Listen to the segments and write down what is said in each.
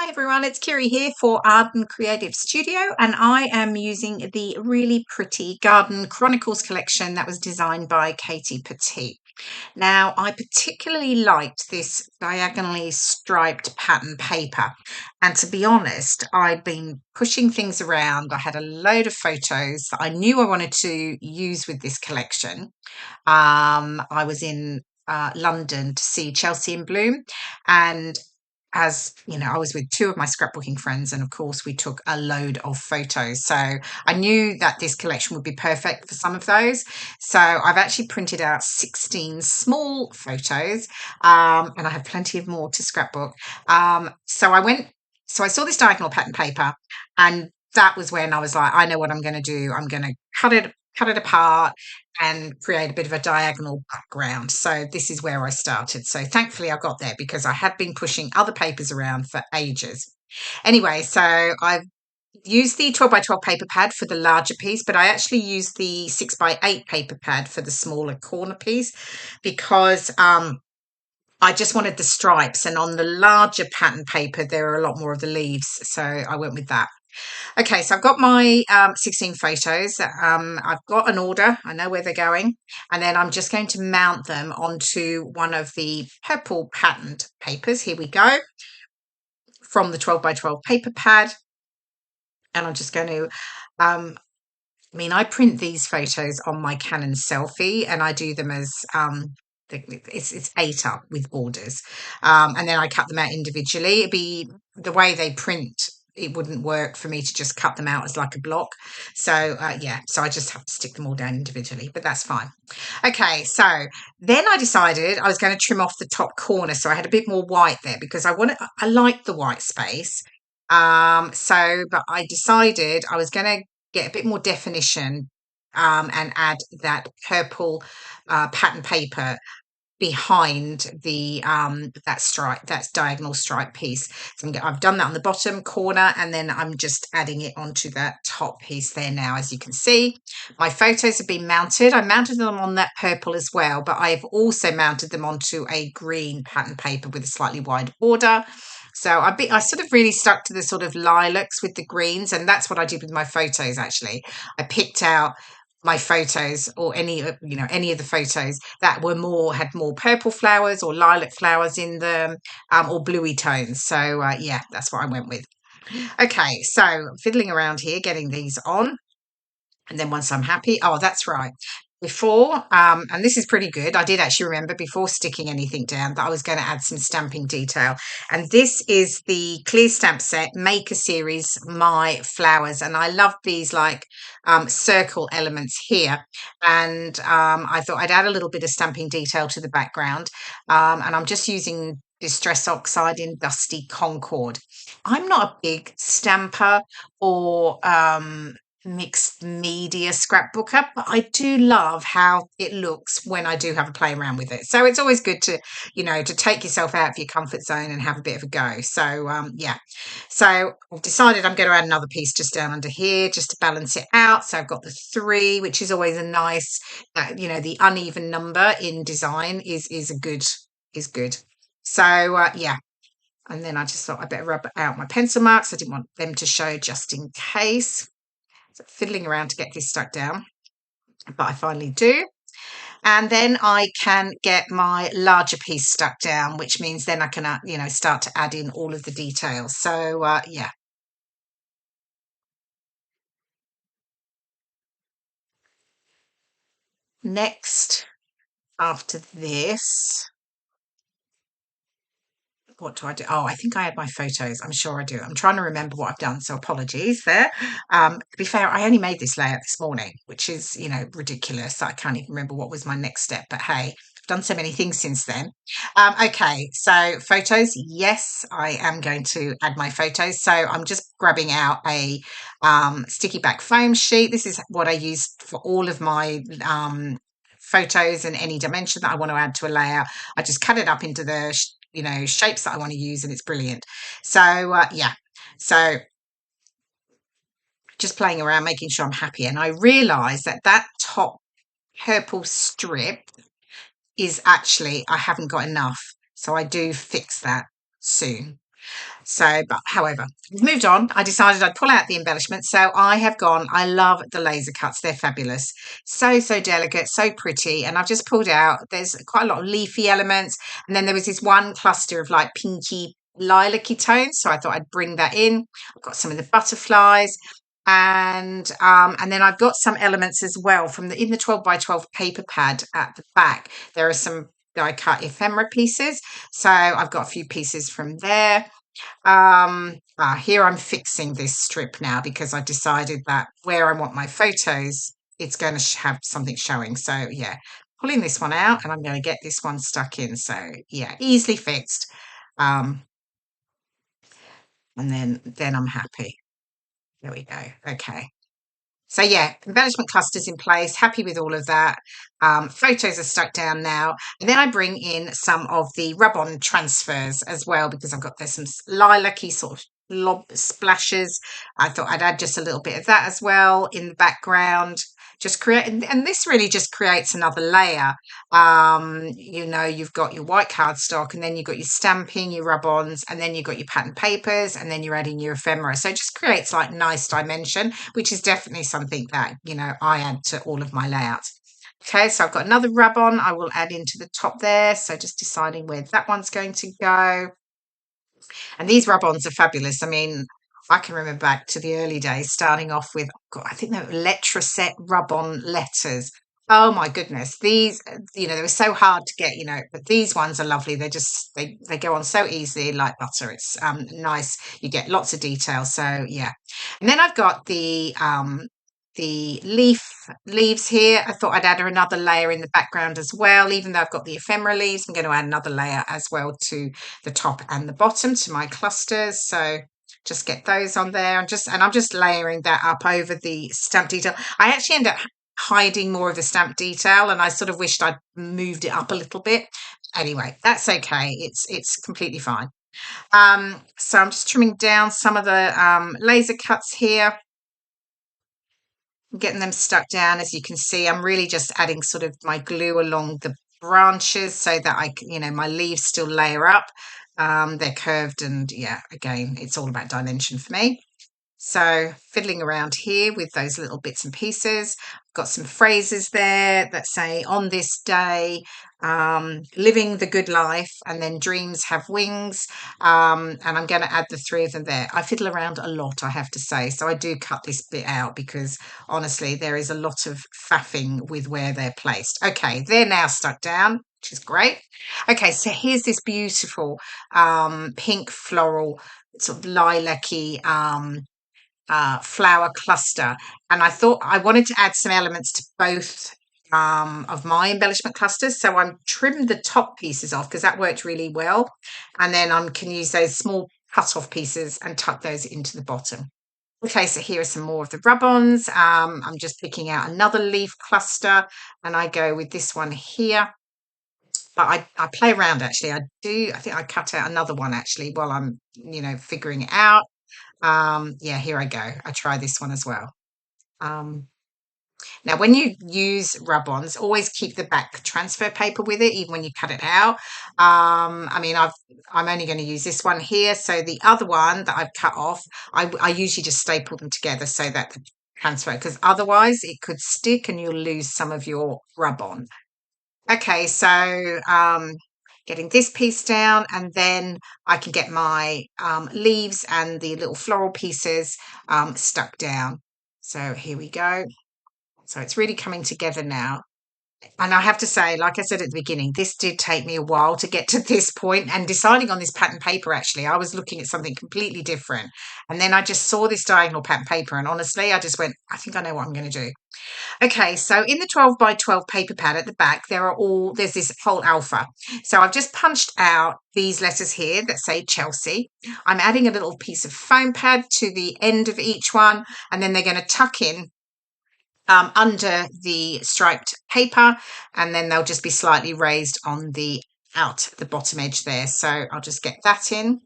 Hi everyone, it's Kirei here for Arden Creative Studio, and I am using the really pretty Garden Chronicles collection that was designed by Katie Petit. Now, I particularly liked this diagonally striped pattern paper, and to be honest, I'd been pushing things around. I had a load of photos that I knew I wanted to use with this collection. I was in London to see Chelsea in Bloom, and as you know, I was with two of my scrapbooking friends, and of course, we took a load of photos. So I knew that this collection would be perfect for some of those. So I've actually printed out 16 small photos, and I have plenty of more to scrapbook. So I saw this diagonal pattern paper, and that was when I was like, I know what I'm going to do. I'm going to cut it apart and create a bit of a diagonal background. So this is where I started. So thankfully I got there because I had been pushing other papers around for ages. Anyway, so I've used the 12 by 12 paper pad for the larger piece, but I actually used the 6 by 8 paper pad for the smaller corner piece because I just wanted the stripes, and on the larger pattern paper there are a lot more of the leaves, so I went with that. Okay, so I've got my 16 photos. I've got an order. I know where they're going. And then I'm just going to mount them onto one of the purple patterned papers. Here we go, from the 12 by 12 paper pad. And I'm just going to, I print these photos on my Canon Selfie, and I do them as it's 8 up with borders, and then I cut them out individually. It'd be the way they print, it wouldn't work for me to just cut them out as like a block. So so I just have to stick them all down individually, but that's fine. Okay, so then I decided I was going to trim off the top corner, so I had a bit more white there because I like the white space. But I decided I was going to get a bit more definition, and add that purple pattern paper behind the that stripe, that's diagonal stripe piece. So I've done that on the bottom corner, and then I'm just adding it onto that top piece there now. As you can see, my photos have been mounted. I mounted them on that purple as well, but I've also mounted them onto a green pattern paper with a slightly wide border. So I sort of really stuck to the sort of lilacs with the greens, and that's what I did with my photos. Actually, I picked out my photos, or any of the photos that had more purple flowers or lilac flowers in them, or bluey tones. So that's what I went with. Okay, so fiddling around here getting these on, and then once I'm happy, oh, that's right. Before, and this is pretty good, I did actually remember before sticking anything down that I was going to add some stamping detail. And this is the clear stamp set Maker Series My Flowers. And I love these like circle elements here. And I thought I'd add a little bit of stamping detail to the background. And I'm just using Distress Oxide in Dusty Concord. I'm not a big stamper or mixed media scrapbooker, but I do love how it looks when I do have a play around with it. So it's always good to, to take yourself out of your comfort zone and have a bit of a go. So so I've decided I'm going to add another piece just down under here just to balance it out. So I've got the 3, which is always a nice, the uneven number in design is good. So and then I just thought I better rub out my pencil marks. I didn't want them to show just in case. So fiddling around to get this stuck down, but I finally do. And then I can get my larger piece stuck down, which means then I can, start to add in all of the details. So, Next, after this, what do I do? Oh, I think I had my photos. I'm sure I do. I'm trying to remember what I've done, so apologies there. To be fair, I only made this layout this morning, which is, ridiculous. I can't even remember what was my next step, but hey, I've done so many things since then. Okay, so photos. Yes, I am going to add my photos. So I'm just grabbing out a sticky back foam sheet. This is what I use for all of my photos and any dimension that I want to add to a layout. I just cut it up into the shapes that I want to use, and it's brilliant. So so just playing around, making sure I'm happy, and I realized that top purple strip is actually, I haven't got enough, so I do fix that soon. So, but however, we've moved on. I decided I'd pull out the embellishments. So I have gone, I love the laser cuts. They're fabulous. So, so delicate, so pretty. And I've just pulled out, there's quite a lot of leafy elements. And then there was this one cluster of like pinky lilac-y tones. So I thought I'd bring that in. I've got some of the butterflies. And then I've got some elements as well from the in the 12 by 12 paper pad at the back. There are some die cut ephemera pieces. So I've got a few pieces from there. Here I'm fixing this strip now because I've decided that where I want my photos, it's going to have something showing. So yeah, pulling this one out and I'm going to get this one stuck in. So yeah, easily fixed. Um, and then I'm happy. There we go. Okay. So yeah, embellishment clusters in place, happy with all of that. Photos are stuck down now. And then I bring in some of the rub-on transfers as well because I've got there's some lilac-y sort of lob splashes. I thought I'd add just a little bit of that as well in the background. Just create, and this really just creates another layer. You've got your white cardstock, and then you've got your stamping, your rub-ons, and then you've got your pattern papers, and then you're adding your ephemera. So it just creates like nice dimension, which is definitely something that, I add to all of my layouts. Okay, so I've got another rub-on I will add into the top there. So just deciding where that one's going to go. And these rub-ons are fabulous. I mean, I can remember back to the early days starting off with, God, I think they were letter-set rub-on letters. Oh my goodness. These, they were so hard to get, but these ones are lovely. They go on so easily like butter. It's nice. You get lots of detail. So yeah. And then I've got the leaves here. I thought I'd add another layer in the background as well. Even though I've got the ephemera leaves, I'm going to add another layer as well to the top and the bottom to my clusters. So just get those on there and I'm just layering that up over the stamp detail. I actually end up hiding more of the stamp detail and I sort of wished I'd moved it up a little bit. Anyway, that's okay. It's completely fine. So I'm just trimming down some of the laser cuts here, getting them stuck down. As you can see, I'm really just adding sort of my glue along the branches so that my leaves still layer up. They're curved and yeah, again, it's all about dimension for me. So fiddling around here with those little bits and pieces. I've got some phrases there that say on this day, living the good life, and then dreams have wings. And I'm going to add the three of them there. I fiddle around a lot, I have to say. So I do cut this bit out because honestly, there is a lot of faffing with where they're placed. Okay, they're now stuck down, which is great. Okay, so here's this beautiful pink floral, sort of lilac-y flower cluster. And I thought I wanted to add some elements to both of my embellishment clusters. So I'm trimmed the top pieces off because that worked really well. And then I can use those small cut off pieces and tuck those into the bottom. Okay, so here are some more of the rub-ons. I'm just picking out another leaf cluster and I go with this one here. But I play around actually. I think I cut out another one actually while I'm, figuring it out. Yeah, here I go. I try this one as well. Now, when you use rub-ons, always keep the back transfer paper with it, even when you cut it out. I'm only going to use this one here. So the other one that I've cut off, I usually just staple them together so that the transfer, because otherwise it could stick and you'll lose some of your rub-on. Okay, so getting this piece down and then I can get my leaves and the little floral pieces stuck down. So here we go. So it's really coming together now. And I have to say, like I said at the beginning, this did take me a while to get to this point and deciding on this pattern paper, actually, I was looking at something completely different. And then I just saw this diagonal pattern paper and honestly, I just went, I think I know what I'm going to do. Okay, so in the 12 by 12 paper pad at the back, there's this whole alpha. So I've just punched out these letters here that say Chelsea. I'm adding a little piece of foam pad to the end of each one, and then they're going to tuck in under the striped paper, and then they'll just be slightly raised on the bottom edge there. So I'll just get that in.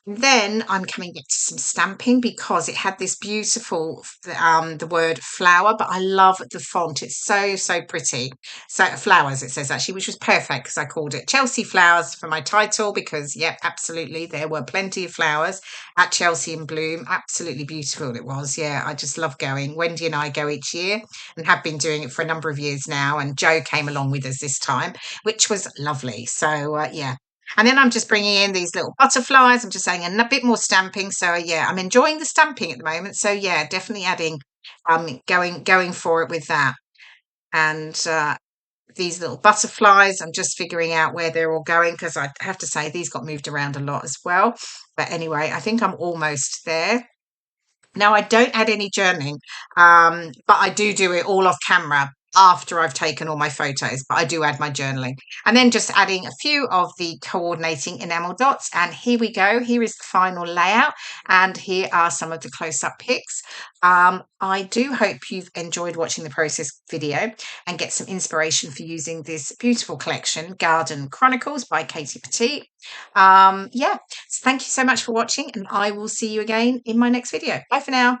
Then I'm coming back to some stamping because it had this beautiful, the word flower, but I love the font. It's so, so pretty. So flowers, it says actually, which was perfect because I called it Chelsea Flowers for my title because, yep, absolutely. There were plenty of flowers at Chelsea in bloom. Absolutely beautiful it was. Yeah, I just love going. Wendy and I go each year and have been doing it for a number of years now. And Joe came along with us this time, which was lovely. So, yeah, and then I'm just bringing in these little butterflies. I'm just saying a bit more stamping. So yeah, I'm enjoying the stamping at the moment. So yeah, definitely adding, going for it with that. And these little butterflies, I'm just figuring out where they're all going because I have to say these got moved around a lot as well. But anyway, I think I'm almost there. Now, I don't add any journaling, but I do it all off camera after I've taken all my photos. But I do add my journaling. And then just adding a few of the coordinating enamel dots. And here we go. Here is the final layout. And here are some of the close-up pics. I do hope you've enjoyed watching the process video and get some inspiration for using this beautiful collection, Garden Chronicles by Katie Petit. Yeah, so thank you so much for watching, and I will see you again in my next video. Bye for now.